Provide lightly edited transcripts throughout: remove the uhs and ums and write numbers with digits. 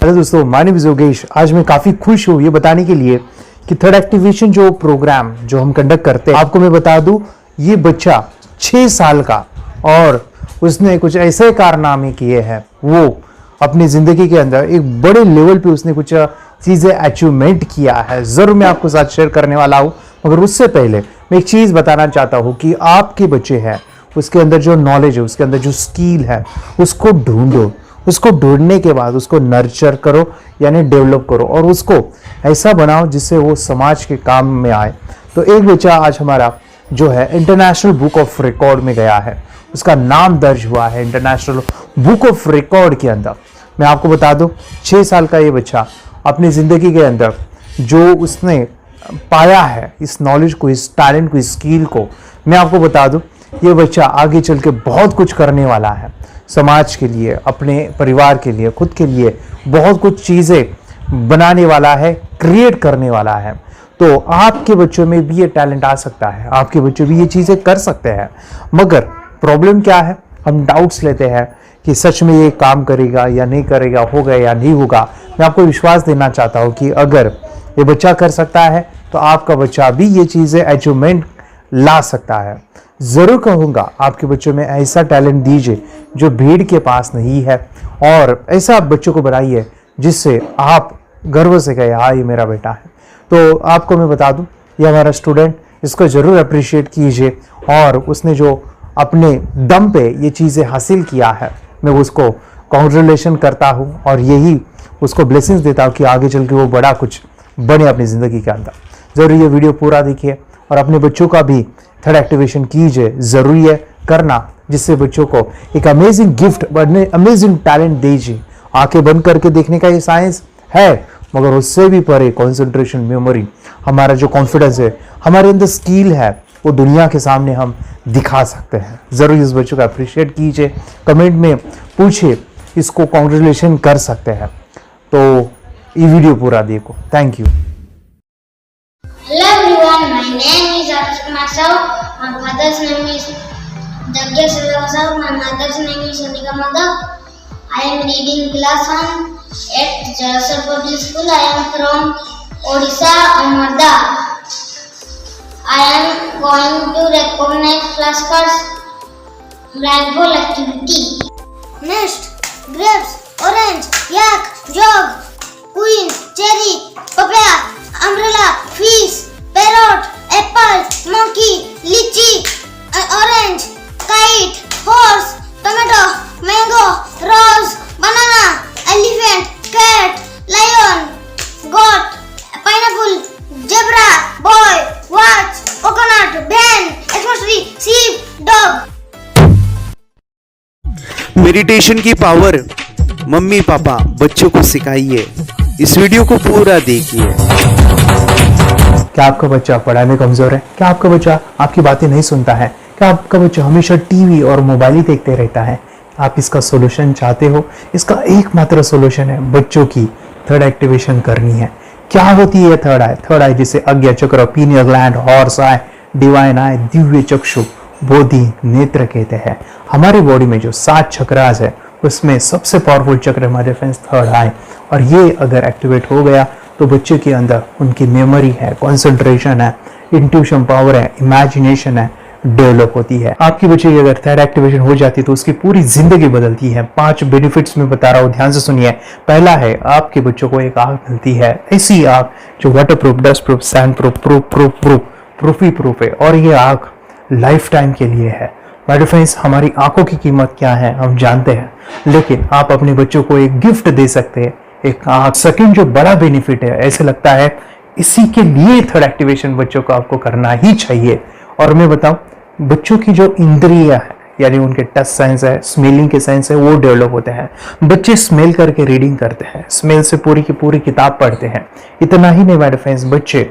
Hello दोस्तों, my name is Yogesh. आज मैं काफ़ी खुश हूँ ये बताने के लिए कि थर्ड एक्टिवेशन जो प्रोग्राम जो हम कंडक्ट करते हैं, आपको मैं बता दूँ, ये बच्चा 6 साल का और उसने कुछ ऐसे कारनामे किए हैं। वो अपनी ज़िंदगी के अंदर एक बड़े लेवल पे उसने कुछ चीज़ें अचीवमेंट किया है। ज़रूर मैं आपको साथ शेयर करने वाला हूँ, मगर उससे पहले मैं एक चीज़ बताना चाहता हूँ कि आपके बच्चे हैं, उसके अंदर जो नॉलेज है, उसके अंदर जो स्किल है, उसको ढूंढो। उसको ढूंढने के बाद उसको नर्चर करो, यानी डेवलप करो और उसको ऐसा बनाओ जिससे वो समाज के काम में आए। तो एक बच्चा आज हमारा जो है इंटरनेशनल बुक ऑफ रिकॉर्ड में गया है, उसका नाम दर्ज हुआ है इंटरनेशनल बुक ऑफ रिकॉर्ड के अंदर। मैं आपको बता दूं, 6 साल का ये बच्चा अपनी ज़िंदगी के अंदर जो उसने पाया है, इस नॉलेज को, इस टैलेंट को, इस स्किल को, मैं आपको बता दूं, ये बच्चा आगे चल के बहुत कुछ करने वाला है। समाज के लिए, अपने परिवार के लिए, खुद के लिए बहुत कुछ चीज़ें बनाने वाला है, क्रिएट करने वाला है। तो आपके बच्चों में भी ये टैलेंट आ सकता है, आपके बच्चे भी ये चीज़ें कर सकते हैं। मगर प्रॉब्लम क्या है, हम डाउट्स लेते हैं कि सच में ये काम करेगा या नहीं करेगा, होगा या नहीं होगा। मैं आपको विश्वास देना चाहता हूँ कि अगर ये बच्चा कर सकता है तो आपका बच्चा भी ये चीज़ें अचीवमेंट ला सकता है। ज़रूर कहूँगा, आपके बच्चों में ऐसा टैलेंट दीजिए जो भीड़ के पास नहीं है, और ऐसा बच्चों को बनाइए जिससे आप गर्व से कहे हाँ ये मेरा बेटा है। तो आपको मैं बता दूं, ये हमारा स्टूडेंट, इसको ज़रूर अप्रिशिएट कीजिए। और उसने जो अपने दम पे ये चीज़ें हासिल किया है, मैं उसको कॉन्ग्रेचुलेशन करता हूँ और यही उसको ब्लेसिंग्स देता हूँ कि आगे चल के वो बड़ा कुछ बने अपनी ज़िंदगी के अंदर। ज़रूर ये वीडियो पूरा देखिए और अपने बच्चों का भी थर्ड एक्टिवेशन कीजिए। ज़रूरी है करना, जिससे बच्चों को एक अमेजिंग गिफ्ट, अमेजिंग टैलेंट दीजिए। आंखें बंद करके देखने का ये साइंस है, मगर उससे भी परे कंसंट्रेशन, मेमोरी, हमारा जो कॉन्फिडेंस है, हमारे अंदर स्किल है, वो दुनिया के सामने हम दिखा सकते हैं। ज़रूर इस बच्चों को अप्रिशिएट कीजिए, कमेंट में पूछिए, इसको कॉन्ग्रेचुलेशन कर सकते हैं। तो ये वीडियो पूरा देखो। Thank you. Hello everyone, my name is Arshit Masau. My father's name is Jaggesh Masau. My mother's name is Sonika Madhav. I am reading class 1 at Jalasar Public School. I am from Odisha, Amarda. I am going to recognize flashcards black ball activity. Next, grapes, orange, yak, jog, queen, cherry, papaya, umbrella, fish, parrot, apple, monkey, lychee, orange, kite, horse, tomato, mango, rose, banana, elephant, cat, lion, goat, pineapple, zebra, boy, watch, coconut, van, Xmas tree, sheep, dog. Meditation की power mummy papa बच्चों को सिखाइए। इस video को पूरा देखिए। क्या आपका बच्चा पढ़ाई में कमजोर है? क्या आपका बच्चा आपकी बातें नहीं सुनता है? क्या आपका बच्चा हमेशा टीवी और मोबाइल ही देखते रहता है? आप इसका सोल्यूशन चाहते हो? इसका एकमात्र सोल्यूशन है बच्चों की थर्ड एक्टिवेशन करनी है। क्या होती है थर्ड आई? थर्ड आई जिसे Ajna chakra, pineal gland, Horus eye, divine eye, दिव्य चक्षु, बोधि नेत्र कहते हैं। हमारे बॉडी में जो 7 चक्रास है, उसमें सबसे पावरफुल चक्र हमारे फ्रेंड्स थर्ड आई। और ये अगर एक्टिवेट हो गया तो बच्चे के अंदर उनकी मेमोरी है, कंसंट्रेशन है, इंट्यूशन पावर है, इमेजिनेशन है, डेवलप होती है। आपकी बच्चे की अगर थर्ड एक्टिवेशन हो जाती है तो उसकी पूरी जिंदगी बदलती है। 5 बेनिफिट्स में बता रहा हूँ, ध्यान से सुनिए। पहला है, आपके बच्चों को एक आंख मिलती है, ऐसी आंख जो water proof, dust proof, sand proof, proof ही प्रूफ है, और ये आंख लाइफ टाइम के लिए है। माय डियर फ्रेंड्स, हमारी आंखों की कीमत क्या है हम जानते हैं, लेकिन आप अपने बच्चों को एक गिफ्ट दे सकते हैं, एक आंख। सेकंड जो बड़ा बेनिफिट है, ऐसे लगता है इसी के लिए थर्ड एक्टिवेशन बच्चों को आपको करना ही चाहिए। और मैं बताऊं, बच्चों की जो इंद्रियां है, यानी उनके टच सेंस है, स्मेलिंग के सेंस है, वो डेवलप होते हैं। बच्चे स्मेल करके रीडिंग करते हैं, स्मेल से पूरी की पूरी किताब पढ़ते हैं। इतना ही नहीं माय डियर फ्रेंड्स, बच्चे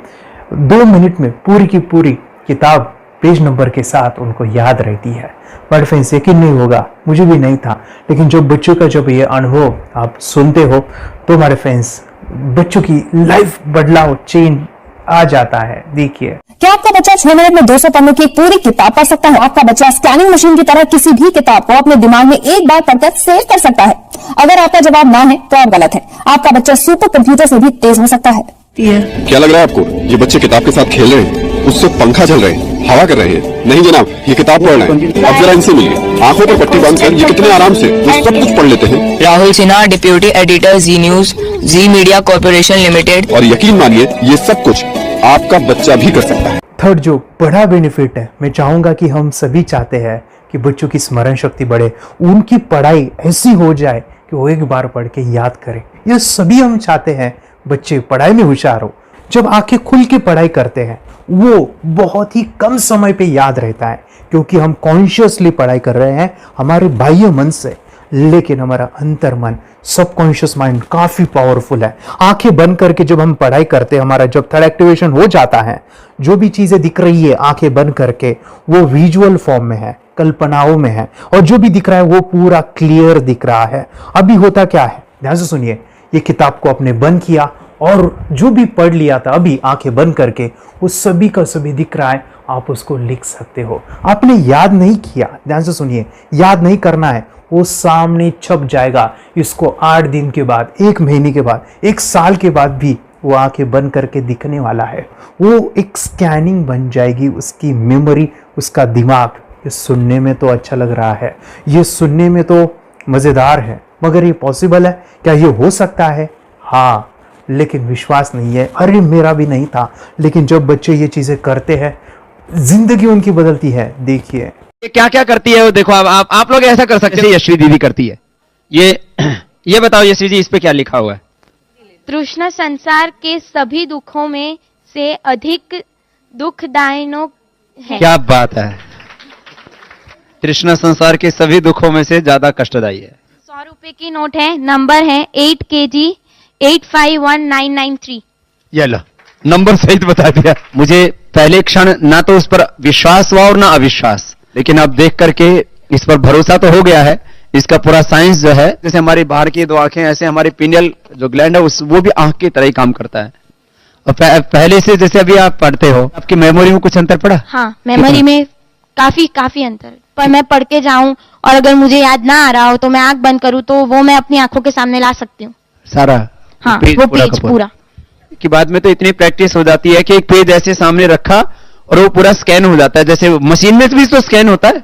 2 मिनट में पूरी की पूरी किताब पेज नंबर के साथ उनको याद रहती है। बट फ्रेंड्स, यकीन नहीं होगा, मुझे भी नहीं था, लेकिन जो बच्चों का जब ये अनुभव आप सुनते हो तो हमारे फ्रेंड्स, बच्चों की लाइफ बदलाव, चेंज आ जाता है। देखिए, क्या आपका बच्चा 6 मिनट में 200 पन्नों की एक पूरी किताब पढ़ सकता है? आपका बच्चा स्कैनिंग मशीन की तरह किसी भी किताब को अपने दिमाग में एक बार पढ़कर सेव कर सकता है? अगर आपका जवाब ना है तो आप गलत है। आपका बच्चा सुपर कंप्यूटर से भी तेज हो सकता है। क्या लग रहा है आपको ये बच्चे किताब के साथ खेल रहे हैं, उससे पंखा चल रहे हैं, हवा कर रहे हैं? नहीं जनाब, ये किताब पढ़ रहे हैं। अब जरा इनसे मिलिए, आंखों पर पट्टी बांधकर ये कितने आराम से ये सब कुछ पढ़ लेते हैं। राहुल सिन्हा, डिप्यूटी एडिटर, जी न्यूज, जी मीडिया कॉर्पोरेशन लिमिटेड। और यकीन मानिए ये सब कुछ आपका बच्चा भी कर सकता है। थर्ड जो बड़ा बेनिफिट है, मैं चाहूंगा कि हम सभी चाहते हैं कि बच्चों की स्मरण शक्ति बढ़े, उनकी पढ़ाई ऐसी हो जाए कि वो एक बार पढ़ के याद करें। ये सभी हम चाहते हैं बच्चे पढ़ाई में होशियार हो। जब आंखें खुल के पढ़ाई करते हैं वो बहुत ही कम समय पे याद रहता है, क्योंकि हम कॉन्शियसली पढ़ाई कर रहे हैं हमारे बाह्य मन से, लेकिन हमारा अंतर मन, सबकॉन्शियस माइंड काफी पावरफुल है। आंखें बंद करके जब हम पढ़ाई करते हैं, हमारा जब थर्ड एक्टिवेशन हो जाता है, जो भी चीजें दिख रही है आंखें बंद करके वो विजुअल फॉर्म में है, कल्पनाओं में है, और जो भी दिख रहा है वो पूरा क्लियर दिख रहा है। अभी होता क्या है, ध्यान से सुनिए, ये किताब को आपने बंद किया और जो भी पढ़ लिया था अभी आंखें बंद करके वो सभी का सभी दिख रहा है, आप उसको लिख सकते हो। आपने याद नहीं किया, ध्यान से सुनिए, याद नहीं करना है, वो सामने छप जाएगा। इसको 8 दिन के बाद, 1 महीने के बाद, 1 साल के बाद भी वो आंखें बंद करके दिखने वाला है। वो एक स्कैनिंग बन जाएगी, उसकी मेमोरी, उसका दिमाग। ये सुनने में तो अच्छा लग रहा है, ये सुनने में तो मजेदार है, मगर ये पॉसिबल है क्या? ये हो सकता है, हाँ, लेकिन विश्वास नहीं है। अरे मेरा भी नहीं था, लेकिन जब बच्चे ये चीजें करते हैं जिंदगी उनकी बदलती है। देखिए क्या क्या करती है वो, देखो आप लोग ऐसा कर सकते हैं, यश्वी दीदी करती है। ये बताओ यश्वी जी, इस पे क्या लिखा हुआ है? तृष्णा संसार के सभी दुखों में से अधिक दुखदायिनो है। क्या बात है, तृष्णा संसार के सभी दुखों में से ज्यादा कष्टदायी है। 100 रुपए की नोट है, नंबर है 8kg 851993। ये लो, नंबर सहित बता दिया। मुझे पहले क्षण ना तो उस पर विश्वास हुआ और ना अविश्वास, लेकिन अब देख करके इस पर भरोसा तो हो गया है। इसका पूरा साइंस जो है, जैसे हमारी बाहर की 2 आंखें, ऐसे हमारी पिनियल जो ग्लैंड है वो भी आंख की तरह ही काम करता है। और पहले से जैसे अभी आप पढ़ते हो, आपकी मेमोरी में कुछ अंतर पड़ा? हाँ, मेमोरी में काफी अंतर। पर मैं पढ़ के जाऊं और अगर मुझे याद ना आ रहा हो तो मैं आंख बंद करूं तो वो मैं अपनी आंखों के सामने ला सकती हूँ सारा। हाँ, वो पेज पूरा कि बाद में तो इतनी प्रैक्टिस हो जाती है कि एक पेज ऐसे सामने रखा और वो पूरा स्कैन हो जाता है, जैसे मशीन में भी तो स्कैन होता है।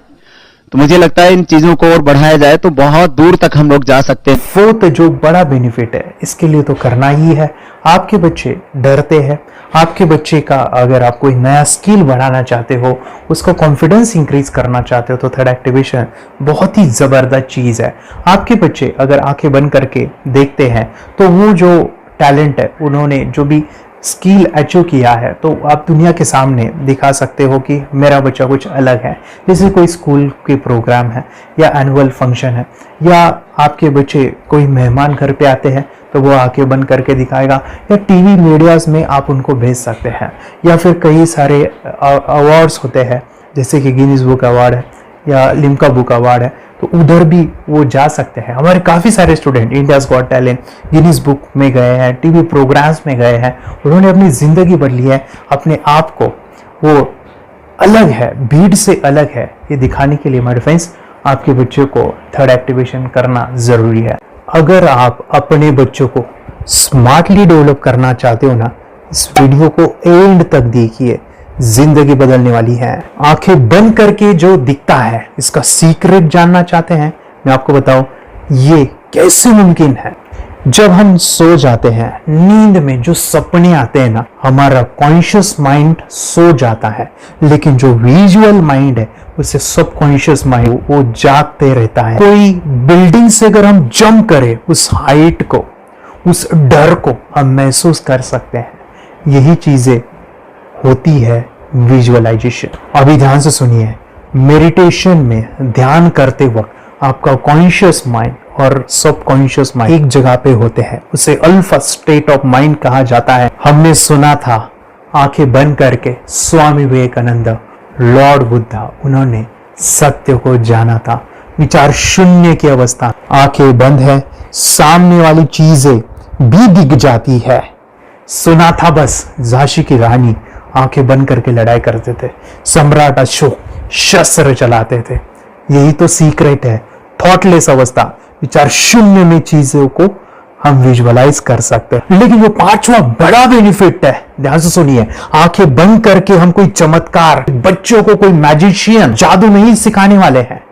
तो मुझे लगता है इन चीजों को और बढ़ाया जाए तो बहुत दूर तक हम लोग जा सकते हैं। फोर्थ जो बड़ा बेनिफिट है, इसके लिए तो करना ही है। आपके बच्चे डरते हैं, आपके बच्चे का अगर आप कोई नया स्किल बढ़ाना चाहते हो, उसका कॉन्फिडेंस इंक्रीज करना चाहते हो, तो थर्ड एक्टिवेशन बहुत ही जबरदस्त चीज है। आपके बच्चे अगर आंखें बंद करके देखते हैं तो वो जो टैलेंट है, उन्होंने जो भी स्किल अचीव किया है, तो आप दुनिया के सामने दिखा सकते हो कि मेरा बच्चा कुछ अलग है। जैसे कोई स्कूल के प्रोग्राम है या एनुअल फंक्शन है, या आपके बच्चे कोई मेहमान घर पे आते हैं तो वो आके बंद करके दिखाएगा, या टीवी मीडियाज में आप उनको भेज सकते हैं, या फिर कई सारे अवार्ड्स होते हैं जैसे कि गिनीज बुक अवार्ड है या लिम्का बुक अवार्ड है, तो उधर भी वो जा सकते हैं। हमारे काफ़ी सारे student India's got talent, Guinness book में गए हैं, टीवी प्रोग्राम्स में गए हैं, उन्होंने अपनी ज़िंदगी बदली है, अपने आप को वो अलग है, भीड़ से अलग है, ये दिखाने के लिए मेरे फ्रेंड्स आपके बच्चों को थर्ड एक्टिवेशन करना ज़रूरी है। अगर आप अपने बच्चों को स्मार्टली डेवलप करना चाहते हो ना, इस वीडियो को एंड तक देखिए, जिंदगी बदलने वाली है। आंखें बंद करके जो दिखता है, इसका सीक्रेट जानना चाहते हैं, मैं आपको बताऊं ये कैसे मुमकिन है। जब हम सो जाते हैं, नींद में जो सपने आते हैं ना, हमारा कॉन्शियस माइंड सो जाता है, लेकिन जो विजुअल माइंड है उसे सब कॉन्शियस माइंड वो जागते रहता है। कोई बिल्डिंग से अगर हम जंप करें, उस हाइट को, उस डर को हम महसूस कर सकते हैं। यही चीजें होती है विजुअलाइजेशन। अभी ध्यान से सुनिए, मेडिटेशन में ध्यान करते वक्त आपका कॉन्शियस माइंड और सब कॉन्शियस माइंड एक जगह पे होते हैं, उसे अल्फा स्टेट ऑफ माइंड कहा जाता है। हमने सुना था आंखें बंद करके स्वामी विवेकानंद, लॉर्ड बुद्धा, उन्होंने सत्य को जाना था। विचार शून्य की अवस्था, आंखें बंद है, सामने वाली चीजें भी दिख जाती है, सुना था बस झांसी की रानी आंखें बंद करके लड़ाई करते थे, सम्राट अशोक शस्त्र चलाते थे। यही तो सीक्रेट है, थॉटलेस अवस्था, विचार शून्य में चीजों को हम विजुअलाइज कर सकते हैं। लेकिन जो पांचवा बड़ा बेनिफिट है, ध्यान से सुनिए, आंखें बंद करके हम कोई चमत्कार, बच्चों को कोई मैजिशियन जादू नहीं सिखाने वाले हैं।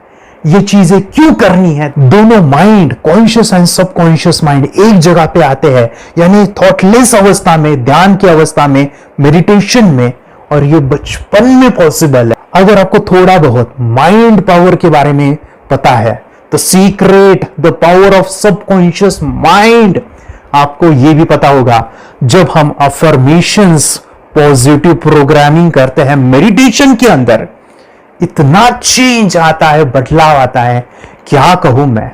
ये चीजें क्यों करनी है? दोनों mind, conscious and subconscious mind एक जगह पे आते हैं, यानी थॉटलेस अवस्था में, ध्यान की अवस्था में, मेडिटेशन में, और ये बचपन में पॉसिबल है। अगर आपको थोड़ा बहुत माइंड पावर के बारे में पता है, the secret, the power of subconscious mind, आपको यह भी पता होगा जब हम अफर्मेशंस, पॉजिटिव प्रोग्रामिंग करते हैं मेडिटेशन के अंदर, इतना चेंज आता है, बदलाव आता है, क्या कहूं मैं।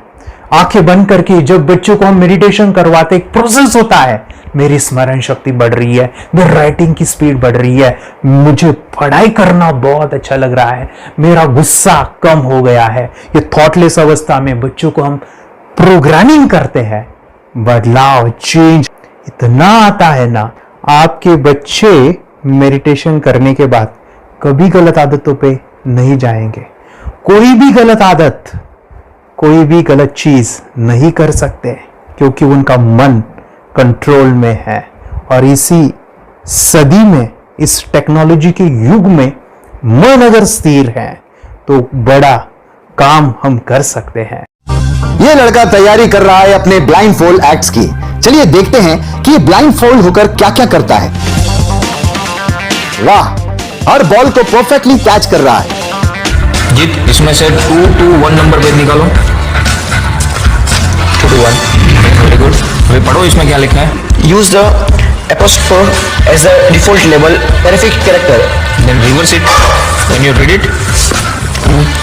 आंखें बंद करके जब बच्चों को हम मेडिटेशन करवाते, एक प्रोसेस होता है, मेरी स्मरण शक्ति बढ़ रही है, मेरी राइटिंग की स्पीड बढ़ रही है, मुझे पढ़ाई करना बहुत अच्छा लग रहा है, मेरा गुस्सा कम हो गया है। ये थॉटलेस अवस्था में बच्चों को हम प्रोग्रामिंग करते हैं, बदलाव, चेंज इतना आता है ना। आपके बच्चे मेडिटेशन करने के बाद कभी गलत आदतों पे नहीं जाएंगे, कोई भी गलत आदत, कोई भी गलत चीज नहीं कर सकते, क्योंकि उनका मन कंट्रोल में है। और इसी सदी में, इस टेक्नोलॉजी के युग में, मन अगर स्थिर है तो बड़ा काम हम कर सकते हैं। ये लड़का तैयारी कर रहा है अपने ब्लाइंड फोल्ड एक्ट्स की। चलिए देखते हैं कि ये ब्लाइंड फोल्ड होकर क्या क्या करता है। वाह, हर बॉल को परफेक्टली कैच कर रहा है। जीत, इसमें से 2 to 1 नंबर भेद निकालो। 2 to 1, वेरी गुड। अभी पढ़ो इसमें क्या लिखा है। Use the apostrophe as a default label perfect character, then reverse it when you read it.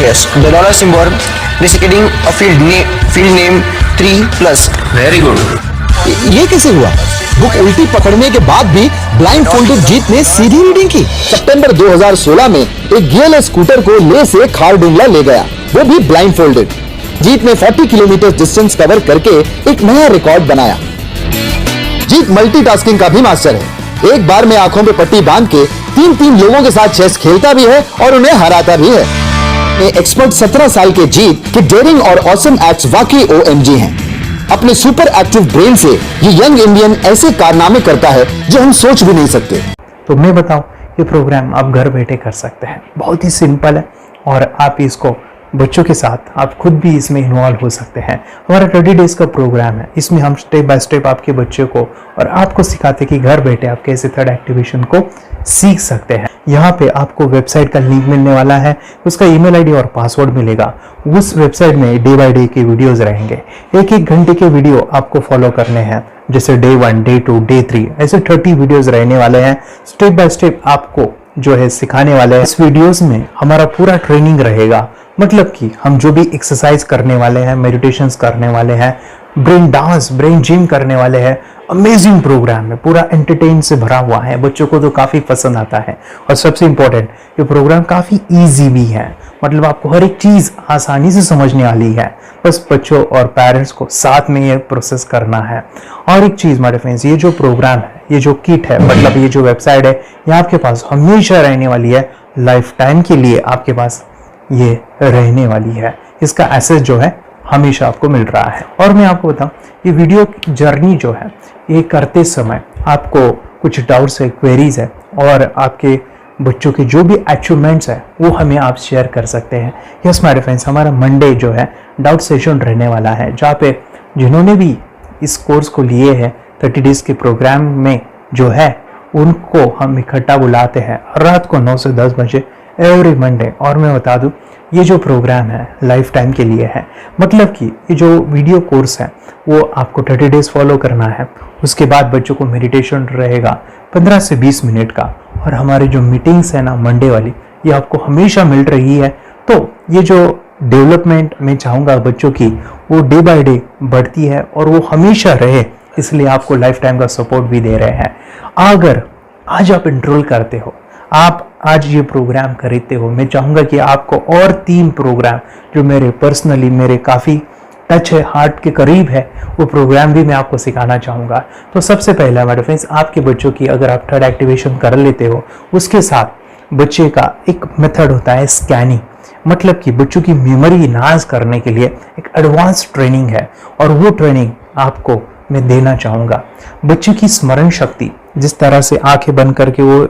Yes, the dollar symbol indicating a field name 3+. Very good. ये कैसे हुआ? बुक उल्टी पकड़ने के बाद भी ब्लाइंड फोल्डेड जीत ने सीधी रीडिंग की। सितंबर 2016 में एक गियरलेस स्कूटर को ले से खारडुंगला ले गया, वो भी ब्लाइंड फोल्डेड। जीत ने 40 किलोमीटर डिस्टेंस कवर करके एक नया रिकॉर्ड बनाया। जीत मल्टीटास्किंग का भी मास्टर है। एक बार में आंखों पे पट्टी बांध के 3 लोगों के साथ चेस खेलता भी है और उन्हें हराता भी है। एक्सपर्ट 17 साल के जीत के डेयरिंग और ऑसम एक्ट्स वाकई OMG हैं। अपने सुपर एक्टिव ब्रेन से ये यंग इंडियन ऐसे कारनामे करता है जो हम सोच भी नहीं सकते। तो मैं बताऊं, ये प्रोग्राम आप घर बैठे कर सकते हैं, बहुत ही सिंपल है, और आप इसको बच्चों के साथ, आप खुद भी इसमें इन्वॉल्व हो सकते हैं। हमारा 30 डेज का प्रोग्राम है, इसमें हम स्टेप बाय स्टेप आपके बच्चे को और आपको सिखाते कि घर बैठे आप कैसे थर्ड एक्टिवेशन को सीख सकते हैं। यहाँ पे आपको वेबसाइट का लिंक मिलने वाला है, उसका ईमेल आईडी और पासवर्ड मिलेगा। उस वेबसाइट में डे बाय डे के वीडियोस रहेंगे, 1-1 घंटे के वीडियो आपको फॉलो करने हैं, जैसे डे 1, डे 2, डे 3, ऐसे 30 वीडियोस रहने वाले हैं। स्टेप बाय स्टेप आपको जो है सिखाने वाले हैं। इस वीडियोस में हमारा पूरा ट्रेनिंग रहेगा, मतलब कि हम जो भी एक्सरसाइज करने वाले हैं, मेडिटेशंस करने वाले हैं, ब्रेन डांस, ब्रेन जिम करने वाले हैं। अमेजिंग प्रोग्राम है, पूरा एंटरटेन से भरा हुआ है, बच्चों को तो काफी पसंद आता है। और सबसे इंपॉर्टेंट, ये प्रोग्राम काफी इजी भी है, मतलब आपको हर एक चीज आसानी से समझने वाली है। बस बच्चों और पेरेंट्स को साथ में ये प्रोसेस करना है। और एक चीज मेरे फ्रेंड्स, ये जो प्रोग्राम है, ये जो किट है, मतलब ये जो वेबसाइट है, ये आपके पास हमेशा रहने वाली है, लाइफ टाइम के लिए आपके पास ये रहने वाली है। इसका एक्सेस जो है हमेशा आपको मिल रहा है। और मैं आपको बताऊं, ये वीडियो जर्नी जो है, ये करते समय आपको कुछ डाउट्स है, क्वेरीज है, और आपके बच्चों के जो भी अचीवमेंट्स है वो हमें आप शेयर कर सकते हैं। यस माय फ्रेंड्स, हमारा मंडे जो है डाउट सेशन रहने वाला है, जहाँ पे जिन्होंने भी इस कोर्स को लिए हैं 30 डेज के प्रोग्राम में जो है, उनको हम इकट्ठा बुलाते हैं रात को 9 से 10 बजे एवरी मंडे। और मैं बता दूं, ये जो प्रोग्राम है लाइफ टाइम के लिए है, मतलब कि ये जो वीडियो कोर्स है वो आपको 30 डेज फॉलो करना है। उसके बाद बच्चों को मेडिटेशन रहेगा 15 से 20 मिनट का, और हमारी जो मीटिंग्स है ना मंडे वाली, ये आपको हमेशा मिल रही है। तो ये जो डेवलपमेंट मैं चाहूँगा बच्चों की, वो डे बाय डे बढ़ती है और वो हमेशा रहे, इसलिए आपको लाइफ टाइम का सपोर्ट भी दे रहे हैं। अगर आज आप एनरोल करते हो, आप आज ये प्रोग्राम खरीदते हो, मैं चाहूँगा कि आपको और 3 प्रोग्राम जो मेरे पर्सनली, मेरे काफ़ी टच है, हार्ट के करीब है, वो प्रोग्राम भी मैं आपको सिखाना चाहूँगा। तो सबसे पहला मेरे फ्रेंड्स, आपके बच्चों की अगर आप थर्ड एक्टिवेशन कर लेते हो, उसके साथ बच्चे का एक मेथड होता है स्कैनिंग, मतलब कि बच्चों की मेमोरी इनहांस करने के लिए एक एडवांस ट्रेनिंग है, और वो ट्रेनिंग आपको मैं देना चाहूँगा। बच्चे की स्मरण शक्ति, जिस तरह से आंखें बंद करके वो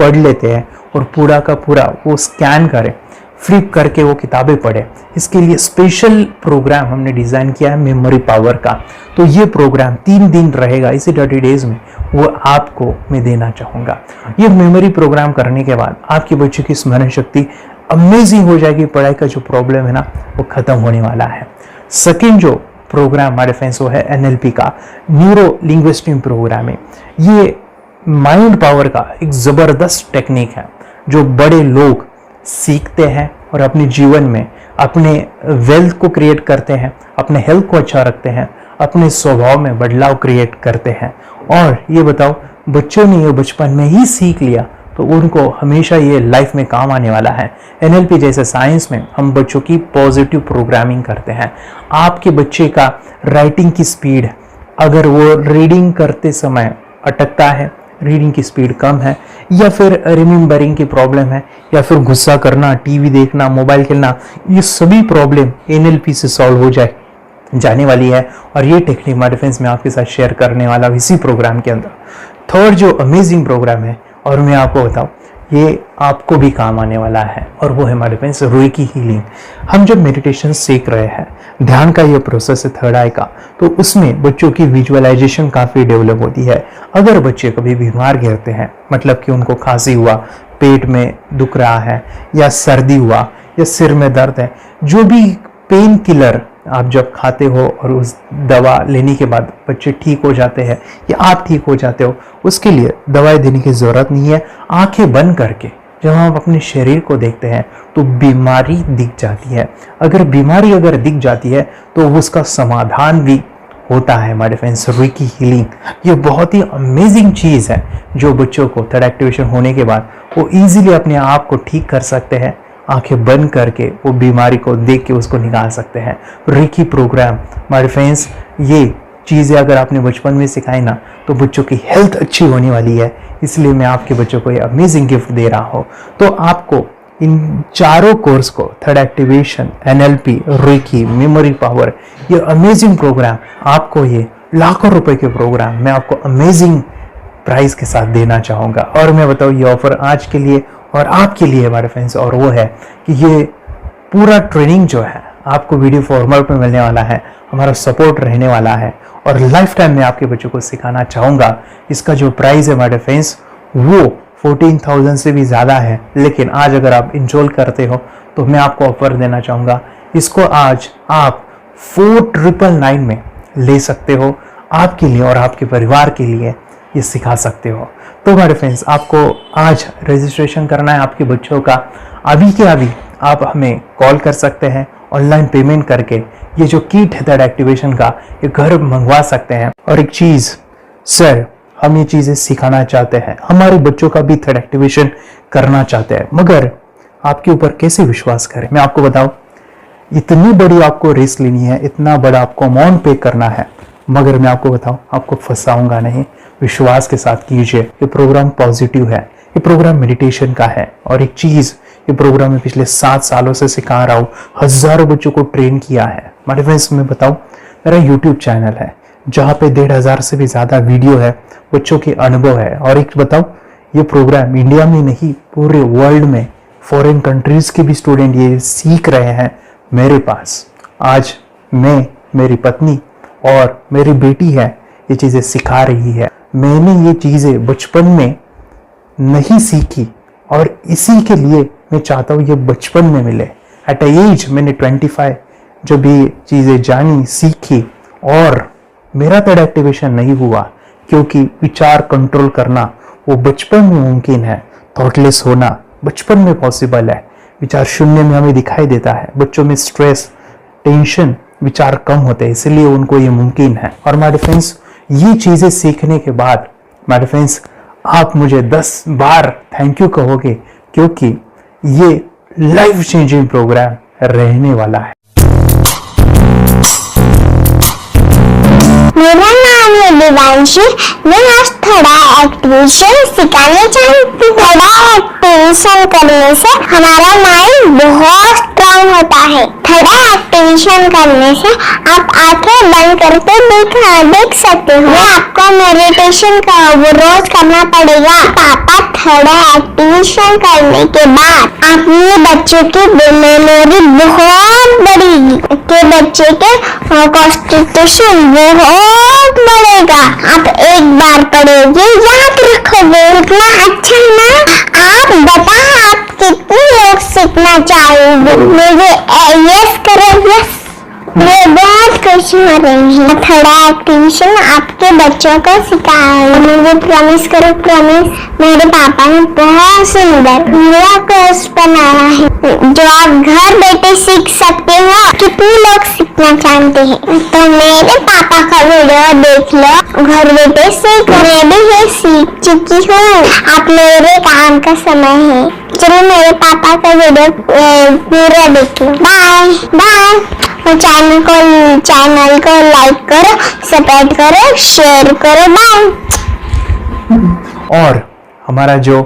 पढ़ लेते हैं और पूरा का पूरा वो स्कैन करें, फ्लिप करके वो किताबें पढ़े, इसके लिए स्पेशल प्रोग्राम हमने डिज़ाइन किया है मेमोरी पावर का। तो ये प्रोग्राम 3 दिन रहेगा, इसी 30 डेज में वो आपको मैं देना चाहूँगा। ये मेमोरी प्रोग्राम करने के बाद आपके बच्चे की स्मरण शक्ति अमेजिंग हो जाएगी, पढ़ाई का जो प्रॉब्लम है ना वो खत्म होने वाला है। सेकेंड जो प्रोग्राम हमारे फ्रेंड्स वो है NLP का, न्यूरो लिंग्विस्टिक प्रोग्राम है। ये माइंड पावर का एक ज़बरदस्त टेक्निक है जो बड़े लोग सीखते हैं और अपने जीवन में अपने वेल्थ को क्रिएट करते हैं, अपने हेल्थ को अच्छा रखते हैं, अपने स्वभाव में बदलाव क्रिएट करते हैं। और ये बताओ, बच्चों ने ये बचपन में ही सीख लिया तो उनको हमेशा ये लाइफ में काम आने वाला है। NLP जैसे साइंस में हम बच्चों की पॉजिटिव प्रोग्रामिंग करते हैं। आपके बच्चे का राइटिंग की स्पीड, अगर वो रीडिंग करते समय अटकता है, रीडिंग की स्पीड कम है, या फिर रिमेम्बरिंग की प्रॉब्लम है, या फिर गुस्सा करना, टीवी देखना, मोबाइल खेलना, ये सभी प्रॉब्लम NLP से सॉल्व हो जाने वाली है। और ये टेक्निक हमारे फ्रेंड्स मैं आपके साथ शेयर करने वाला हूं इसी प्रोग्राम के अंदर। थर्ड जो अमेजिंग प्रोग्राम है, और मैं आपको बताऊं, ये आपको भी काम आने वाला है, और वो है हमारे फ्रेंड्स रेकी हीलिंग। हम जब मेडिटेशन सीख रहे हैं, ध्यान का ये प्रोसेस है थर्ड आई का, तो उसमें बच्चों की विजुअलाइजेशन काफ़ी डेवलप होती है। अगर बच्चे कभी बीमार गिरते हैं, मतलब कि उनको खांसी हुआ, पेट में दुख रहा है, या सर्दी हुआ, या सिर में दर्द है, जो भी पेन किलर आप जब खाते हो और उस दवा लेने के बाद बच्चे ठीक हो जाते हैं या आप ठीक हो जाते हो, उसके लिए दवाई देने की ज़रूरत नहीं है। आंखें बंद करके जब हम अपने शरीर को देखते हैं तो बीमारी दिख जाती है। अगर बीमारी दिख जाती है तो उसका समाधान भी होता है हमारे फ्रेंड्स। रेकी हीलिंग ये बहुत ही अमेजिंग चीज़ है जो बच्चों को थर्ड एक्टिवेशन होने के बाद वो ईजिली अपने आप को ठीक कर सकते हैं। आंखें बंद करके वो बीमारी को देख के उसको निकाल सकते हैं। रेकी प्रोग्राम हमारे फ्रेंड्स, ये चीज़ें अगर आपने बचपन में सिखाई ना तो बच्चों की हेल्थ अच्छी होने वाली है। इसलिए मैं आपके बच्चों को ये अमेजिंग गिफ्ट दे रहा हूँ। तो आपको इन चारों कोर्स को, third activation, NLP, reiki, memory power, ये अमेजिंग प्रोग्राम, आपको ये लाखों रुपए के प्रोग्राम मैं आपको अमेजिंग प्राइस के साथ देना चाहूँगा। और मैं बताऊँ, ये ऑफर आज के लिए और आपके लिए हमारे फ्रेंड्स, और वो है कि ये पूरा ट्रेनिंग जो है आपको वीडियो फॉर्मेट में मिलने वाला है, हमारा सपोर्ट रहने वाला है, और लाइफ टाइम में आपके बच्चों को सिखाना चाहूँगा। इसका जो प्राइस है हमारे फ्रेंड्स वो 14,000 से भी ज़्यादा है, लेकिन आज अगर आप इंस्टॉल करते हो तो मैं आपको ऑफर देना चाहूँगा। इसको आज आप 4,999 में ले सकते हो, आपके लिए और आपके परिवार के लिए ये सिखा सकते हो। तो हमारे फ्रेंड्स, आपको आज रजिस्ट्रेशन करना है आपके बच्चों का। अभी के अभी आप हमें कॉल कर सकते हैं, ऑनलाइन पेमेंट करके ये जो किट है थर्ड एक्टिवेशन का, ये घर मंगवा सकते हैं। और एक चीज़ सर, हम ये चीज़ें सिखाना चाहते हैं, हमारे बच्चों का भी थर्ड एक्टिवेशन करना चाहते हैं, मगर आपके ऊपर कैसे विश्वास करें? मैं आपको बताऊं, इतनी बड़ी आपको रिस्क लेनी है, इतना बड़ा आपको अमाउंट पे करना है, मगर मैं आपको बताऊं, आपको फंसाऊंगा नहीं। विश्वास के साथ कीजिए। ये प्रोग्राम पॉजिटिव है, ये प्रोग्राम मेडिटेशन का है। और एक चीज़, ये प्रोग्राम में पिछले 7 सालों से सिखा रहा हूँ, हज़ारों बच्चों को ट्रेन किया है। हमारे फ्रेंड्स, मैं बताऊँ, मेरा यूट्यूब चैनल है जहाँ पे 1,500 से भी ज़्यादा वीडियो है, बच्चों के अनुभव है। और एक बताऊँ, ये प्रोग्राम इंडिया में नहीं, पूरे वर्ल्ड में फॉरेन कंट्रीज़ के भी स्टूडेंट ये सीख रहे हैं मेरे पास। आज मैं, मेरी पत्नी और मेरी बेटी है ये चीज़ें सिखा रही है। मैंने ये चीज़ें बचपन में नहीं सीखी और इसी के लिए मैं चाहता हूँ ये बचपन में मिले। एट एज मैंने 25 जब ये चीज़ें जानी, सीखी, और मेरा थर्ड एक्टिवेशन नहीं हुआ क्योंकि विचार कंट्रोल करना वो बचपन में मुमकिन है। थॉटलेस होना बचपन में पॉसिबल है। विचार शून्य में हमें दिखाई देता है। बच्चों में स्ट्रेस, टेंशन, विचार कम होते हैं, इसलिए उनको ये मुमकिन है। और हमारे फ्रेंड्स, ये चीज़ें सीखने के बाद हमारे फ्रेंड्स, आप मुझे 10 बार थैंक यू कहोगे, क्योंकि ये लाइफ चेंजिंग प्रोग्राम रहने वाला है। मेरा नाम है दिवांशी। मैं आज थोड़ा एक्टिवेशन सिखाने चाहती हूँ। थोड़ा एक्टिवेशन करने से हमारा माइंड बहुत स्ट्रांग होता है। थोड़ा एक्टिवेशन करने से आप आंखें बंद करके देख सकते हो। आपको मेडिटेशन का वो रोज करना पड़ेगा। पापा थोड़ा एक्टिवेशन करने के बाद अपने बच्चों की मेमोरी बहुत बढ़ेगी, के बच्चे के कॉन्स्टिट्यूशन बहुत बढ़ेगा। आप एक बार पढ़ोगे याद रखोगे, इतना अच्छा है ना। आप बताओ आप कितने लोग सीखना चाहोगे? मुझे यस करो, यस। मैं बहुत खुश हो रही हूँ। थोड़ा एक्टिवेशन आपके बच्चों को सिखाओ। मुझे प्रॉमिस करो, प्रॉमिस। मेरे पापा ने बहुत सुंदर मेरा कोर्स बनाया है जो आप घर बैठे सीख सकते हो। कितने लोग सीखना चाहते हैं तो मेरे पापा का वीडियो देख लो, घर बैठे सीख। मैं भी ये सीख चुकी हूँ। आप मेरे काम का समय है। चलो मेरे पापा का वीडियो पूरा देख लो। Bye bye. चैनल को लाइक करो, सब्सक्राइब करो, शेयर करो। बाय। और हमारा जो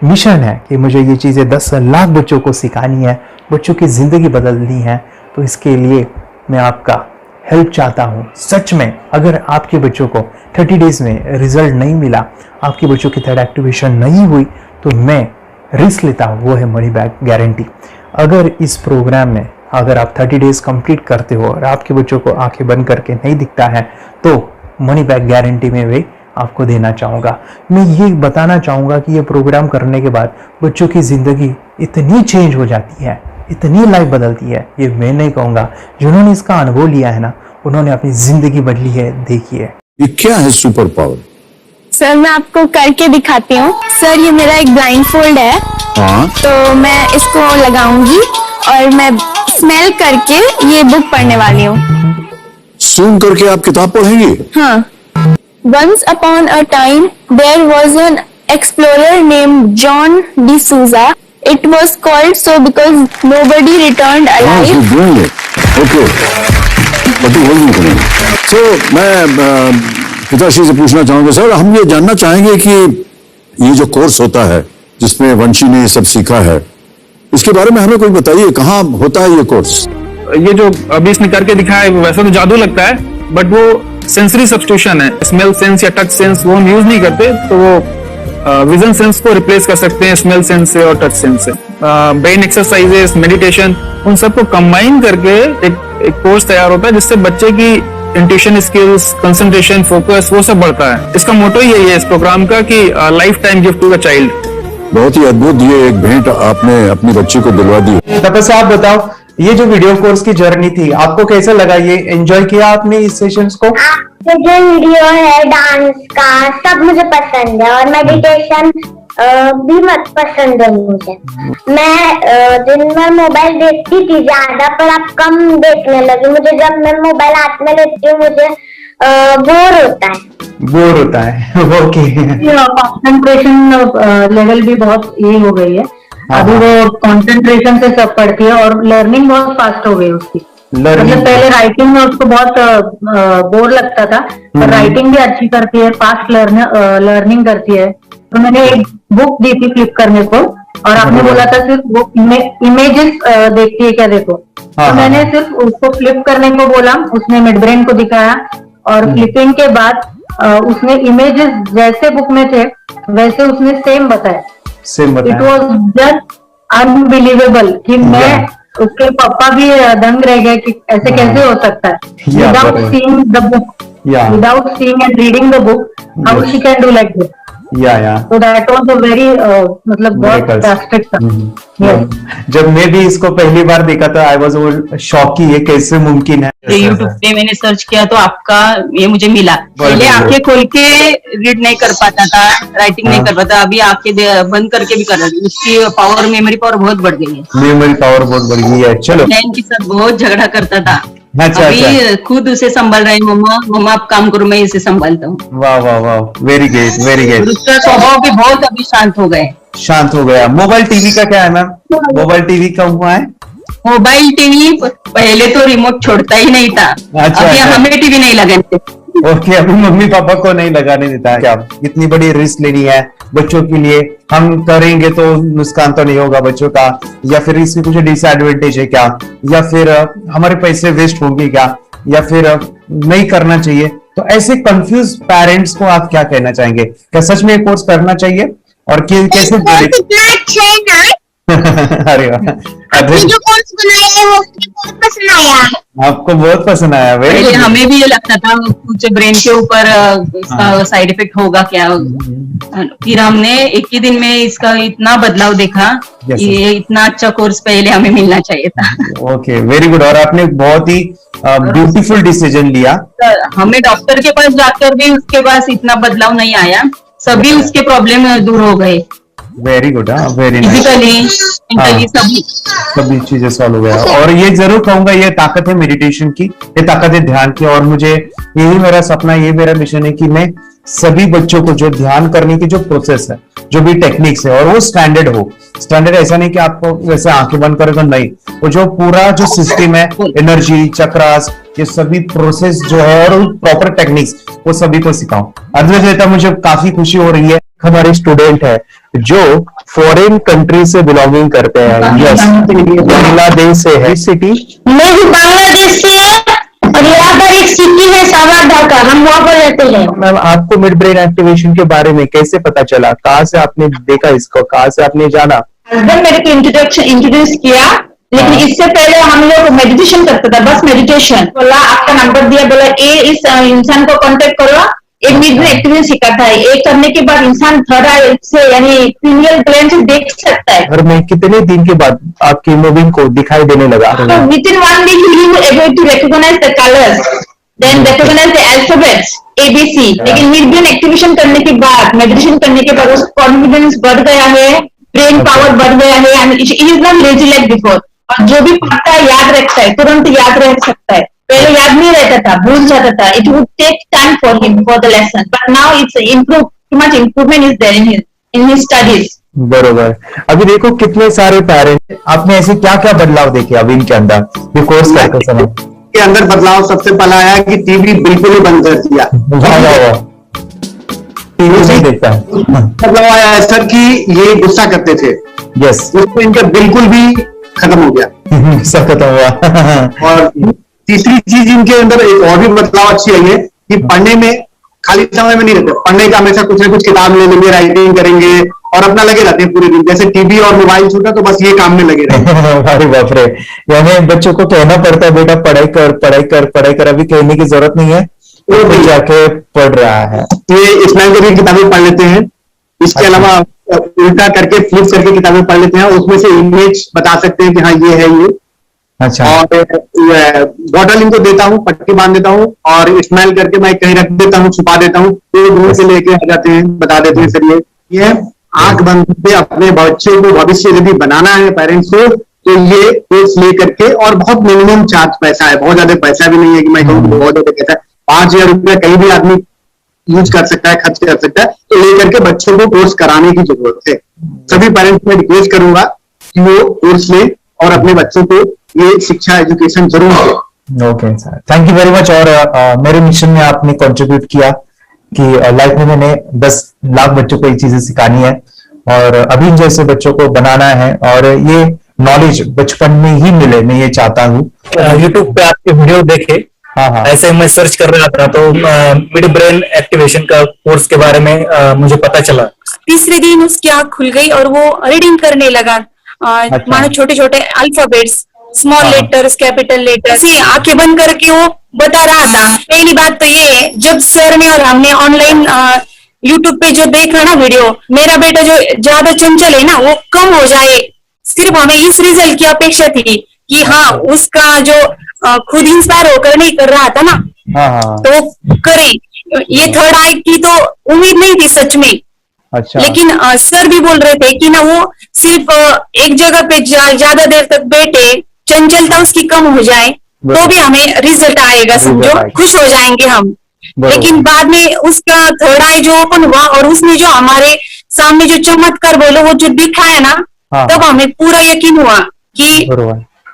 मिशन है कि मुझे ये चीज़ें 10 लाख बच्चों को सिखानी है, बच्चों की ज़िंदगी बदलनी है, तो इसके लिए मैं आपका हेल्प चाहता हूँ। सच में अगर आपके बच्चों को 30 डेज में रिजल्ट नहीं मिला, आपके बच्चों की थर्ड एक्टिवेशन नहीं हुई, तो मैं रिस्क लेता हूँ, वो है मनी बैक गारंटी। अगर इस प्रोग्राम में अगर आप 30 डेज कंप्लीट करते हो और आपके बच्चों को आंखें बंद करके नहीं दिखता है, तो मनी बैक गारंटी में वे आपको देना चाहूँगा। मैं ये बताना चाहूँगा कि ये प्रोग्राम करने के बाद बच्चों की ज़िंदगी इतनी चेंज हो जाती है, इतनी लाइफ बदलती है, ये मैं नहीं कहूँगा। जिन्होंने इसका अनुभव लिया है ना, उन्होंने अपनी ज़िंदगी बदली है। देखिए ये क्या है सुपर पावर? सर मैं आपको करके दिखाती हूँ। सर ये मेरा एक ब्लाइंड फोल्ड है। हाँ, तो मैं इसको लगाऊंगी और मैं स्मेल करके ये बुक पढ़ने वाली हूँ। सूंघ करके आप किताब पढ़ेंगी? हाँ। Once upon a time, there was an explorer named John D'Souza. It was called so because nobody returned alive. Okay, sir मैं पिताश्री से पूछना चाहूंगा, सर हम ये जानना चाहेंगे कि ये जो कोर्स होता है जिसमें वंशी ने ये सब सीखा है, इसके बारे में हमें कोई बताइए, कहाँ होता है ये कोर्स? ये जो अभी इसने करके दिखाया है वैसे तो जादू लगता है, बट वो सेंसरी सब्स्टिट्यूशन है। स्मेल सेंस या टच सेंस वो हम यूज नहीं करते, तो वो विजन सेंस को रिप्लेस कर सकते हैं स्मेल सेंस से और टच सेंस से। ब्रेन एक्सरसाइजेस, मेडिटेशन, उन सबको कंबाइन करके एक कोर्स तैयार होता है जिससे बच्चे की इंट्यूशन स्किल्स, कंसंट्रेशन, फोकस वो सब बढ़ता है। इसका मोटो यही है इस प्रोग्राम का कि life time gift to the child. बहुत ही अद्भुत ये एक भेंट आपने अपनी बच्ची को दिलवा दी। तपस्या आप बताओ, ये जो वीडियो कोर्स की जर्नी थी आपको कैसा लगा? ये एंजॉय किया आपने इस सेशंस को? आपके जो वीडियो है डांस का सब मुझे पसंद है और मेडिटेशन भी मत पसंद है मुझे। मैं दिन भर मोबाइल देखती थी ज्यादा, पर अब कम देखने लगी। मुझे जब मैं मोबाइल हाथ में लेती हूँ मुझे बोर होता है। ओके। कंसंट्रेशन लेवल भी बहुत ये हो गई है। अभी वो कंसंट्रेशन से सब पढ़ती है और लर्निंग बहुत फास्ट हो गई उसकी। मतलब पहले राइटिंग में उसको बहुत बोर लगता था, पर राइटिंग भी अच्छी करती है, फास्ट लर्निंग करती है। तो मैंने एक बुक दी थी फ्लिप करने को और आपने बोला था सिर्फ वो इमेजेस देखती है क्या, देखो। तो मैंने सिर्फ उसको फ्लिप करने को बोला, उसने मिड ब्रेन को दिखाया और फ्लिपिंग के बाद उसने इमेजेस जैसे बुक में थे वैसे उसने सेम बताया। इट वॉज जस्ट अनबिलीवेबल कि मैं उसके पापा भी दंग रह गए कि ऐसे कैसे हो सकता है। Without seeing the book, without seeing and reading the book, how she can do like this. So that was a very मतलब बहुत ड्रास्टिक था। जब मैं भी इसको पहली बार देखा था आई वाज शॉक कि ये कैसे मुमकिन है। यूट्यूब पे मैंने सर्च किया तो आपका ये मुझे मिला। पहले आंखें खोल के रीड नहीं कर पाता था, राइटिंग नहीं कर पाता, अभी आंखें बंद करके भी कर रहा है। उसकी पावर, मेमोरी पावर बहुत बढ़ गई है। मेमोरी पावर बहुत बढ़ गई है। चलो, के साथ बहुत झगड़ा करता था, अच्छा, अभी खुद उसे संभाल रहे हैं। मम्मा आप काम करो, मैं इसे संभालता हूँ। वाह वाह वाह, वेरी गुड वेरी गुड। उसका स्वभाव भी बहुत अभी शांत हो गए। शांत हो गया। मोबाइल टीवी का क्या है मैम? मोबाइल टीवी का हुआ है मोबाइल टीवी पहले तो रिमोट छोड़ता ही नहीं था। अच्छा, अभी अच्छा। हमें टीवी नहीं लगाते। ओके, अभी मम्मी पापा को नहीं लगाने देता है क्या? इतनी बड़ी रिस्क लेनी है बच्चों के लिए, हम करेंगे तो नुकसान तो नहीं होगा बच्चों का, या फिर इसकी कुछ डिसएडवांटेज है क्या, या फिर हमारे पैसे वेस्ट होंगे क्या, या फिर नहीं करना चाहिए? तो ऐसे कंफ्यूज पेरेंट्स को आप क्या कहना चाहेंगे? क्या सच में कोर्स करना चाहिए और कैसे अरे वाह, जो कोर्स बनाया है वो मुझे बहुत पसंद आया। आपको बहुत पसंद आया? पहले हमें भी ये लगता था कुछ ब्रेन के ऊपर इसका साइड इफेक्ट होगा क्या, फिर हमने एक ही दिन में इसका इतना बदलाव देखा कि ये इतना अच्छा कोर्स पहले हमें मिलना चाहिए था। Okay, very good. और आपने बहुत ही ब्यूटीफुल डिसीजन लिया। हमें डॉक्टर के पास जाकर भी उसके पास इतना बदलाव नहीं आया, सभी उसके प्रॉब्लम दूर हो गए। Very good, very nice. Physically mentally सभी चीजें सॉल्व हो गया। और ये जरूर कहूंगा, ये ताकत है मेडिटेशन की, ये ताकत है ध्यान की। और मुझे यही मेरा सपना, ये मेरा मिशन है कि मैं सभी बच्चों को जो ध्यान करने की जो प्रोसेस है, जो भी टेक्निक्स है, और वो स्टैंडर्ड हो। स्टैंडर्ड ऐसा नहीं कि आपको वैसे आंखें बंद करेगा, नहीं, वो जो पूरा जो सिस्टम है, एनर्जी चक्रास, ये सभी प्रोसेस जो है और प्रॉपर टेक्निक्स, वो सभी को सिखाऊं। अद्वैत, मुझे काफी खुशी हो रही है। हमारे स्टूडेंट है जो फॉरेन कंट्री से बिलोंगिंग करते हैं। यस, बांग्लादेश से है। सिटी मैं भी बांग्लादेश से, और यहाँ पर एक सिटी है सावार ढाका, हम वहाँ पर रहते हैं। मैम, आपको मिड ब्रेन एक्टिवेशन के बारे में कैसे पता चला? कहाँ से आपने देखा इसको, कहाँ से आपने जाना? हस्बैंड मेरे को इंट्रोड्यूस किया, लेकिन इससे पहले हम लोग मेडिटेशन करते थे, बस मेडिटेशन। बोला आपका नंबर दिया, बोला ये इस इंसान को कांटेक्ट करो, एक मिड ब्रेन एक्टिवेशन सिखाता है। एक करने के बाद इंसान थर्ड आई से यानी पिनियल ग्लैंड से देख सकता है। और मैं कितने दिन के बाद आपकी मूविंग को दिखाई देने लगा? Within 1 week you will able to recognize the colours, then recognize the alphabets ABC। लेकिन मिड ब्रेन एक्टिवेशन करने के बाद, मेडिटेशन करने के बाद उसका कॉन्फिडेंस बढ़ गया है, ब्रेन पावर बढ़ गया है, and he is not lazy like before. और जो भी पढ़ता है याद रखता है, तुरंत याद रख सकता है। पहले याद नहीं रहता था, भूल जाता था। It would take time for him for the lesson, but now it's improve, too much improvement is there in his studies. बरोबर। अभी देखो कितने सारे पेरेंट्स, आपने ऐसे क्या क्या बदलाव देखे अभी इनके अंदर ये कोर्स करते समय? के अंदर बदलाव सबसे पहला आया कि टीवी बिल्कुल ही बंद कर दिया। टीवी नहीं देखता है। बदलाव आया है सर कि ये गुस्सा करते थे। यस, उसको इनका बिल्कुल भी खत्म हो गया। गुस्सा खत्म हुआ। और तीसरी चीज इनके अंदर एक और भी बदलाव अच्छी आई है कि पढ़ने में खाली समय में नहीं रहते, पढ़ने का हमेशा कुछ ना कुछ किताब ले लेंगे, राइटिंग करेंगे और अपना लगे रहते हैं पूरे दिन। जैसे टीवी और मोबाइल छूटा तो बस ये काम में लगे रहते। अरे बाप रे, यानी बच्चों को कहना पड़ता है बेटा पढ़ाई कर, पढ़ाई कर, पढ़ाई कर। अभी कहने की जरूरत नहीं है, वो भी जाके पढ़ रहा है। ये इस्लाम की किताबें पढ़ लेते हैं, इसके अलावा उल्टा करके फ्लिप करके किताबें पढ़ लेते हैं, उसमें से इमेज बता सकते हैं कि हाँ ये है ये। अच्छा। और बॉटल इनको देता हूँ, पट्टी बांध देता हूँ और स्मेल करके मैं कहीं रख देता हूँ, छुपा देता हूँ, तो ढूंढ के लेके आ जाते हैं, बता देते हैं सर ये आंख बंद करके अपने बच्चों को भविष्य यदि बनाना है पेरेंट्स को, तो ये कोर्स ले करके। और बहुत मिनिमम चार्ज पैसा है, बहुत ज्यादा पैसा भी नहीं है कि मैं कहूँ बहुत ज्यादा पैसा है। 5,000 रुपया कहीं भी आदमी यूज कर सकता है, खर्च कर सकता है। तो लेकर के बच्चों को कोर्स कराने की जरूरत है। सभी पेरेंट्स में रिक्वेस्ट करूंगा कि वो कोर्स ले और अपने बच्चों को ये शिक्षा एजुकेशन जरूर दे। Okay sir, thank you very much. और मेरे मिशन में आपने कंट्रीब्यूट किया कि लाइफ में मैंने 10 लाख बच्चों को ये चीजें सिखानी है और अभी जैसे बच्चों को बनाना है, और ये नॉलेज बचपन में ही मिले, मैं ये चाहता हूँ। यूट्यूब पे आपके वीडियो देखे, हाँ, ऐसे मैं सर्च कर रहा था तो मिड ब्रेन एक्टिवेशन का कोर्स के बारे में मुझे पता चला। तीसरे दिन उसकी आंख खुल गई और वो रीडिंग करने लगा। मानो छोटे छोटे alphabets, small letters, capital letters, आंखें बंद करके वो बता रहा था। पहली बात तो ये है, जब सर ने और हमने ऑनलाइन यूट्यूब पे जो देखा ना वीडियो, मेरा बेटा जो ज्यादा चंचल है ना वो कम हो जाए, सिर्फ हमें इस रिजल्ट की अपेक्षा थी कि हाँ उसका जो खुद इंस्पायर होकर नहीं कर रहा था ना, तो वो करे। ये थर्ड आई की तो उम्मीद नहीं थी सच में। अच्छा। लेकिन सर भी बोल रहे थे कि ना वो सिर्फ एक जगह पे ज्यादा देर तक बैठे, चंचलता उसकी कम हो जाए तो भी हमें रिजल्ट आएगा, समझो, खुश हो जाएंगे हम। लेकिन बाद में उसका थर्ड आई जो ओपन हुआ और उसने जो हमारे सामने जो चमत्कार बोलो वो जो दिखाया ना, तब हमें पूरा यकीन हुआ कि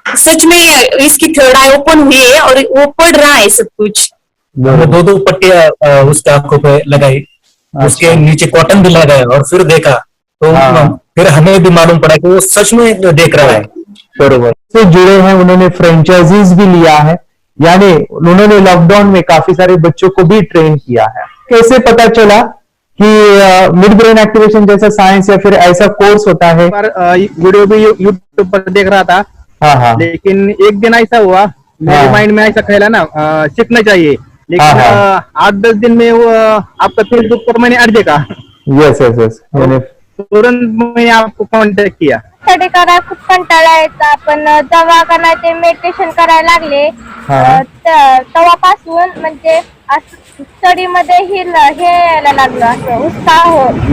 सच में इसकी थर्ड आई ओपन हुई है और वो पढ़ रहा है सब कुछ। हमने दो पट्टियां उसके आंखों पे लगाई, उसके नीचे कॉटन भी लगाया और फिर देखा तो फिर हमें भी मालूम पड़ा कि वो सच में देख रहा है। बरोबर से जुड़े हैं, उन्होंने फ्रेंचाइजीज भी लिया है, यानी उन्होंने लॉकडाउन में काफी सारे बच्चों को भी ट्रेन किया है। कैसे पता चला कि मिड ब्रेन एक्टिवेशन जैसा साइंस या फिर ऐसा कोर्स होता है? वीडियो भी यूट्यूब पर देख रहा था। हाँ। लेकिन एक दिन ऐसा हुआ मेरे माइंड में ऐसा ख्याल ना सीखना चाहिए, लेकिन 8-10 दिन में वो आपका फेसबुक पर मैंने ऐड देखा। यस यानी तुरंत मैंने आपको कॉन्टॅक्ट किया। स्टडी करायला खूप कंटाळा यायचा, पण जेव्हा का नाही ते मेडिटेशन करायला लागले तेव्हापासून म्हणजे स्टडी मध्ये हे यायला लागलं, असं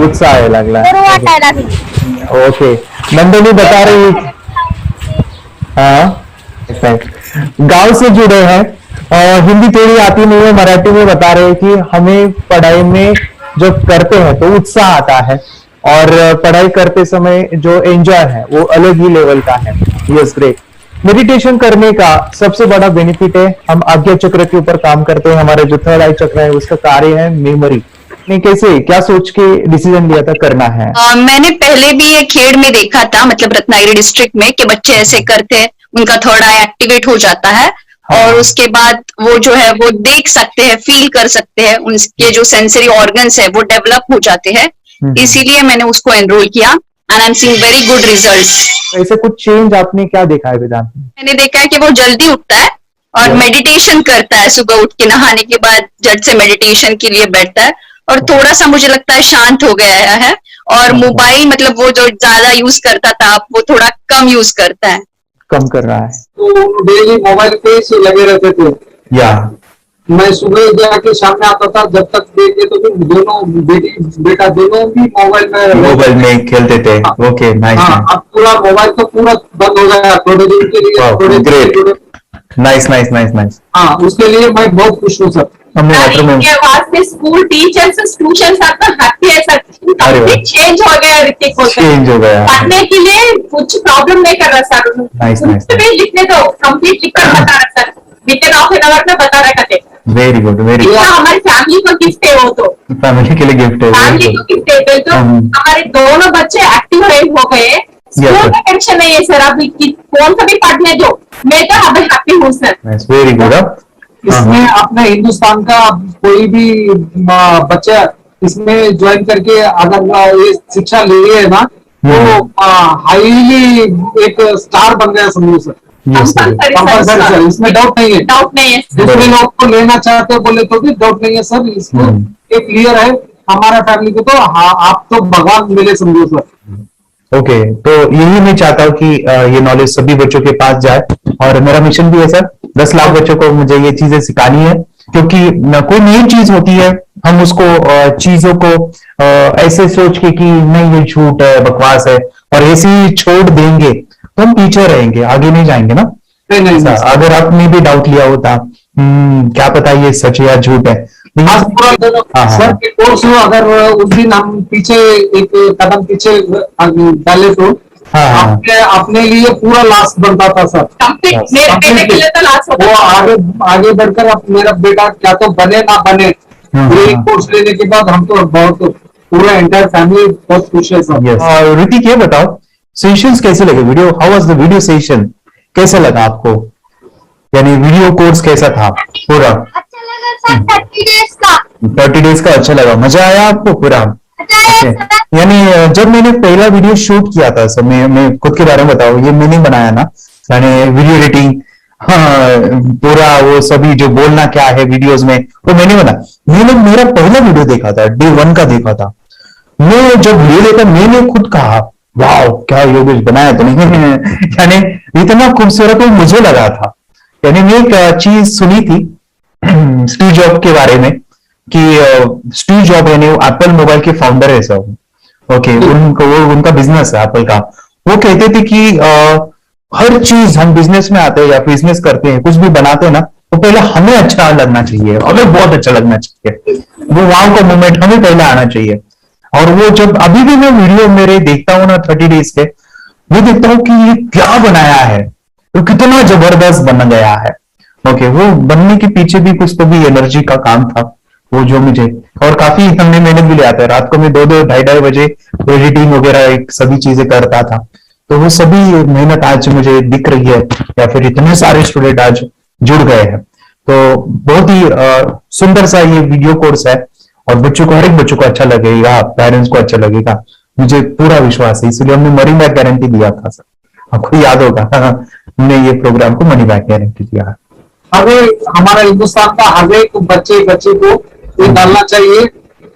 उत्साह यायला लागला, बरं वाटायला लागलं। ओके, नंदिनी बता रही गांव से जुड़े हैं और हिंदी थोड़ी आती नहीं है, मराठी में बता रहे हैं कि हमें पढ़ाई में जब करते हैं तो उत्साह आता है और पढ़ाई करते समय जो एंजॉय है वो अलग ही लेवल का है। Yes great. मेडिटेशन करने का सबसे बड़ा बेनिफिट है, हम आज्ञा चक्र के ऊपर काम करते हैं, हमारे जो थर्ड आई चक्र है उसका कार्य है मेमोरी। ने कैसे क्या सोच के डिसीजन लिया था करना है? मैंने पहले भी ये खेड़ में देखा था, मतलब रत्नागिरी डिस्ट्रिक्ट में, कि बच्चे ऐसे करते हैं, उनका थर्ड आई एक्टिवेट हो जाता है और उसके बाद वो जो है वो देख सकते हैं, फील कर सकते हैं, उनके जो सेंसरी ऑर्गन्स है वो डेवलप हो जाते हैं। इसीलिए मैंने उसको एनरोल किया and I am seeing very good results. ऐसे कुछ चेंज आपने क्या देखा है वेदांत में? मैंने देखा है कि वो जल्दी उठता है और मेडिटेशन करता है, सुबह उठ के नहाने के बाद झट से मेडिटेशन के लिए बैठता है और थोड़ा सा मुझे लगता है शांत हो गया है और मोबाइल मतलब वो जो ज्यादा यूज करता था वो थोड़ा कम यूज करता है, कम कर रहा है। तो डेली मोबाइल पे से लगे रहते थे, या मैं सुबह जाके शाम में आता था, जब तक देखे तो फिर दोनों बेटा दोनों भी मोबाइल में खेलते थे। Okay, nice. अब पूरा मोबाइल तो पूरा बंद हो गया थोड़े दिन के लिए। Great, nice. हाँ, उसके लिए मैं बहुत खुश हूँ सर। के वास्ते स्कूल टीचर्स ट्यूशन आपका हैप्पी है सर, कंप्लीट चेंज हो गया ऋतिक को, चेंज हो गया, पढ़ने के लिए कुछ प्रॉब्लम नहीं कर रहा सर। नाइस। लिखने दो, कंप्लीट लिखकर बता रहा sir, with in half an hour में बता रहा कहते। Very good, very good. हमारी फैमिली को गिफ्ट है, वो तो फैमिली के लिए गिफ्ट है, फैमिली को गिफ्ट है। तो हमारे दोनों बच्चे एक्टिव हो गए, स्कूल का टेंशन नहीं है सर, अभी कौन सा भी पढ़ने दो, मैं तो अभी हैप्पी हूँ सर। Very good. इसमें अपने हिंदुस्तान का कोई भी बच्चा इसमें ज्वाइन करके अगर ये शिक्षा ले है ना तो हाईली एक स्टार बन गया समझो सर। कंपल्सरी, इसमें डाउट नहीं है। दूसरे लोग को लेना चाहते बोले तो भी डाउट नहीं है सर, इसको एक क्लियर है हमारा फैमिली को, तो आप तो भगवान मिले समझो सर। ओके, तो यही मैं चाहता हूँ कि ये नॉलेज सभी बच्चों के पास जाए और मेरा मिशन भी है सर, 10 लाख बच्चों को मुझे ये चीजें सिखानी है, क्योंकि कोई नई चीज होती है हम उसको चीजों को ऐसे सोच के कि नहीं ये झूठ है, बकवास है और ऐसे ही छोड़ देंगे तो हम पीछे रहेंगे, आगे नहीं जाएंगे ना। नहीं। अगर आपने भी डाउट लिया होता क्या पता ये सच है या झूठ है, सर कोर्स अगर उस दिन हम पीछे एक कदम पीछे डाले तो अपने लिए पूरा लास्ट बनता था सर। मेरे बेटे के लिए तो लास्ट होता वो आगे बढ़कर अब मेरा बेटा क्या तो बने ना बने, कोर्स लेने के बाद हम तो बहुत पूरा एंटायर फैमिली बहुत खुश है सर। ऋतिक ये बताओ सेशंस कैसे लगे, video how was the video session, कैसा लगा आपको, यानी वीडियो कोर्स कैसा था पूरा? अच्छा लगा सर, 30 डेज का अच्छा लगा, मजा आया आपको पूरा? यानी जब मैंने पहला वीडियो शूट किया था सर, मैं खुद के बारे में बताऊं, ये मैंने बनाया ना, यानी वीडियो एडिटिंग, पूरा वो सभी जो बोलना क्या है वीडियोस में वो मैंने बना। मैंने मेरा पहला वीडियो देखा था, डे 1 का देखा था, मैं जब वीडियो देखा मैंने खुद कहा वाह क्या योगेश बनाया तो नहीं यानी इतना खूबसूरत वो मुझे लगा था। यानी मैं एक चीज सुनी थी स्टीव जॉब के बारे में कि स्टीव जॉब यानी एप्पल मोबाइल के फाउंडर है सब, ओके, उनका बिजनेस है एप्पल का। वो कहते थे कि हर चीज हम बिजनेस में आते हैं या बिजनेस करते हैं, कुछ भी बनाते हैं ना, तो पहले हमें अच्छा लगना चाहिए, हमें बहुत अच्छा लगना चाहिए, वो वाव का मोमेंट हमें पहले आना चाहिए। और वो जब अभी भी मैं वीडियो मेरे देखता हूँ ना 30 डेज के, मैं देखता हूँ कि ये क्या बनाया है, तो कितना जबरदस्त बन गया है। ओके, वो बनने के पीछे भी कुछ तो भी एनर्जी का काम था वो, जो मुझे और काफी हमने मेहनत भी लिया था। रात को मैं 2-2 ढाई बजे एडिटिंग वगैरह सभी चीजें करता था। तो वो सभी मेहनत आज मुझे दिख रही है, या फिर इतने सारे स्टूडेंट आज जुड़ गए हैं। तो बहुत ही सुंदर सा ये वीडियो कोर्स है और बच्चों को, हर एक बच्चों को अच्छा लगेगा, पेरेंट्स को अच्छा लगेगा, मुझे पूरा विश्वास है। इसलिए हमने मनी बैक गारंटी दिया था सर, आपको याद होगा हमने ये प्रोग्राम को मनी बैक गारंटी दिया। हमारा हिंदुस्तान का हर एक बच्चे को ये डालना चाहिए।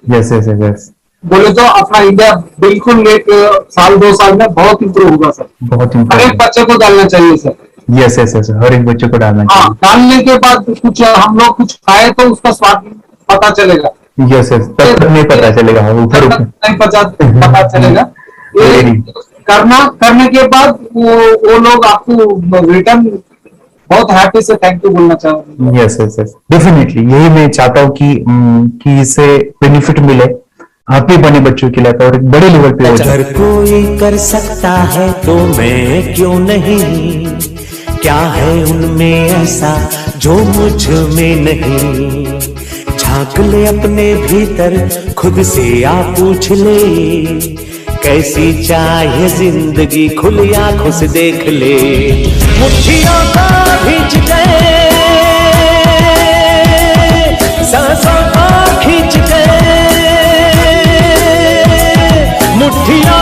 यस यस यस, बोले तो अपना इंडिया बिल्कुल एक साल 2 साल में बहुत इंप्रूव होगा सर। बहुत हर एक बच्चे को डालना चाहिए सर। यस यस यस, हर एक बच्चे को डालना चाहिए। डालने के बाद कुछ हम लोग कुछ खाए तो उसका स्वाद पता चलेगा। यस यस, तब नहीं पता चलेगा, ऊपर नहीं पता चलेगा। ये करने के बाद वो लोग आपको रिटर्न बहुत हैप्पी से थैंक यू बोलना चाहूंगा। यस यस यस, डेफिनेटली यही मैं चाहता हूँ कि इससे बेनिफिट मिले आप ही बने बच्चों के लिए और एक बड़े लेवल पे हो जाए। अगर कोई कर सकता है तो मैं क्यों नहीं, क्या है उनमें ऐसा जो मुझ में नहीं। झांक ले अपने भीतर खुद से आ पूछ ले, कैसी चाहे जिंदगी खुली आंखों से देख ले। मुट्ठियों को भींच गए, सांसों को खींच गए, मुट्ठियों